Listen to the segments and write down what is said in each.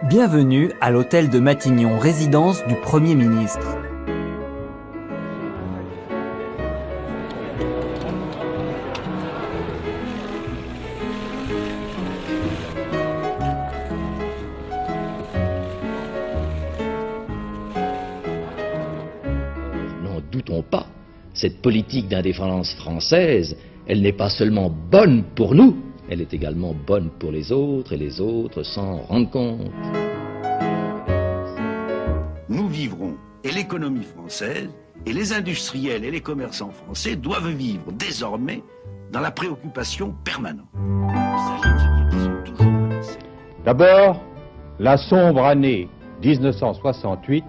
Bienvenue à l'hôtel de Matignon, résidence du Premier ministre. N'en doutons pas, cette politique d'indépendance française, elle n'est pas seulement bonne pour nous, elle est également bonne pour les autres, et les autres s'en rendent compte. Nous vivrons, et l'économie française, et les industriels et les commerçants français doivent vivre désormais dans la préoccupation permanente. D'abord, la sombre année 1968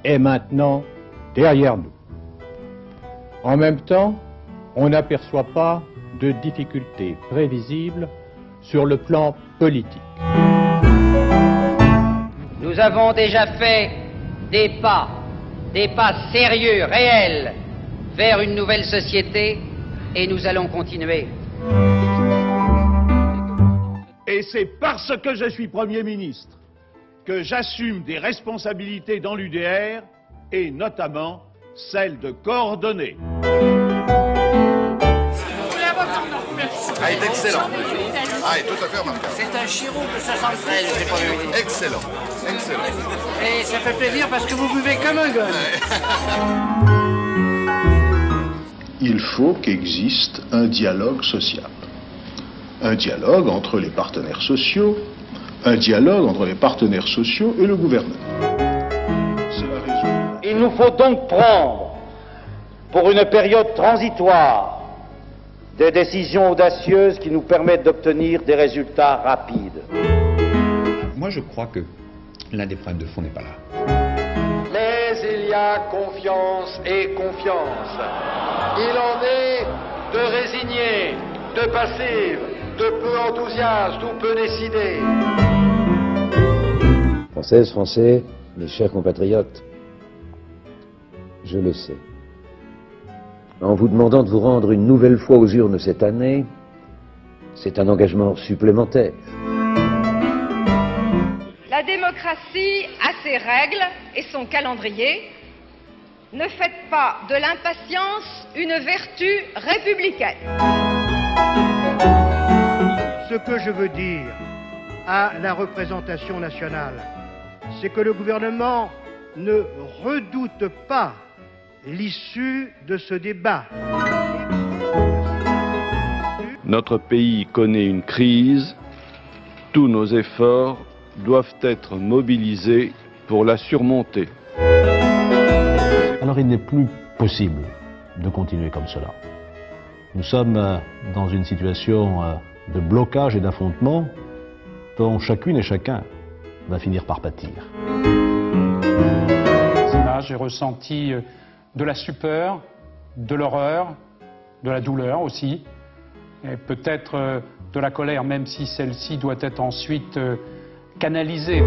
est maintenant derrière nous. En même temps, on n'aperçoit pas de difficultés prévisibles sur le plan politique. Nous avons déjà fait des pas sérieux, réels, vers une nouvelle société, et nous allons continuer. Et c'est parce que je suis Premier ministre que j'assume des responsabilités dans l'UDR, et notamment celle de coordonner. Ah, il est excellent. Ah, il est tout à fait remarquable. C'est un Chiron de 73, j'ai pas vu. Excellent, excellent. Et ça fait plaisir parce que vous buvez comme un gosse. Il faut qu'existe un dialogue social. Un dialogue entre les partenaires sociaux, un dialogue entre les partenaires sociaux et le gouvernement. C'est la raison. Il nous faut donc prendre, pour une période transitoire, des décisions audacieuses qui nous permettent d'obtenir des résultats rapides. Moi, je crois que l'un des problèmes de fond n'est pas là. Mais il y a confiance et confiance. Il en est de résignés, de passifs, de peu enthousiastes ou peu décidés. Françaises, Français, mes chers compatriotes, je le sais. En vous demandant de vous rendre une nouvelle fois aux urnes cette année, c'est un engagement supplémentaire. La démocratie a ses règles et son calendrier. Ne faites pas de l'impatience une vertu républicaine. Ce que je veux dire à la représentation nationale, c'est que le gouvernement ne redoute pas l'issue de ce débat. Notre pays connaît une crise. Tous nos efforts doivent être mobilisés pour la surmonter. Alors il n'est plus possible de continuer comme cela. Nous sommes dans une situation de blocage et d'affrontement dont chacune et chacun va finir par pâtir. J'ai ressenti de la stupeur, de l'horreur, de la douleur aussi, et peut-être de la colère, même si celle-ci doit être ensuite canalisée.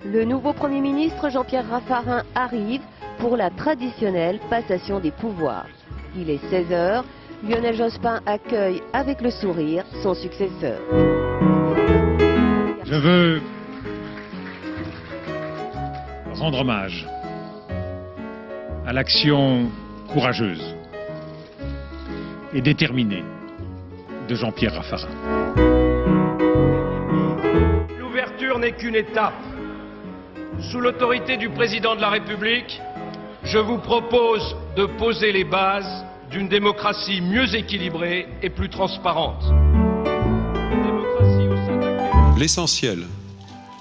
Le nouveau Premier ministre Jean-Pierre Raffarin arrive pour la traditionnelle passation des pouvoirs. Il est 16h, Lionel Jospin accueille avec le sourire son successeur. Je veux rendre hommage à l'action courageuse et déterminée de Jean-Pierre Raffarin. L'ouverture n'est qu'une étape. Sous l'autorité du président de la République, je vous propose de poser les bases d'une démocratie mieux équilibrée et plus transparente. L'essentiel,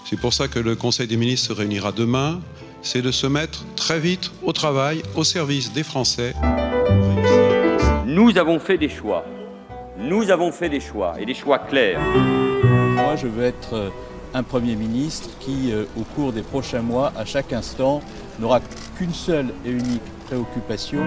c'est pour ça que le Conseil des ministres se réunira demain, c'est de se mettre très vite au travail, au service des Français. Nous avons fait des choix. Nous avons fait des choix, et des choix clairs. Moi, je veux être un Premier ministre qui, au cours des prochains mois, à chaque instant, n'aura qu'une seule et unique préoccupation.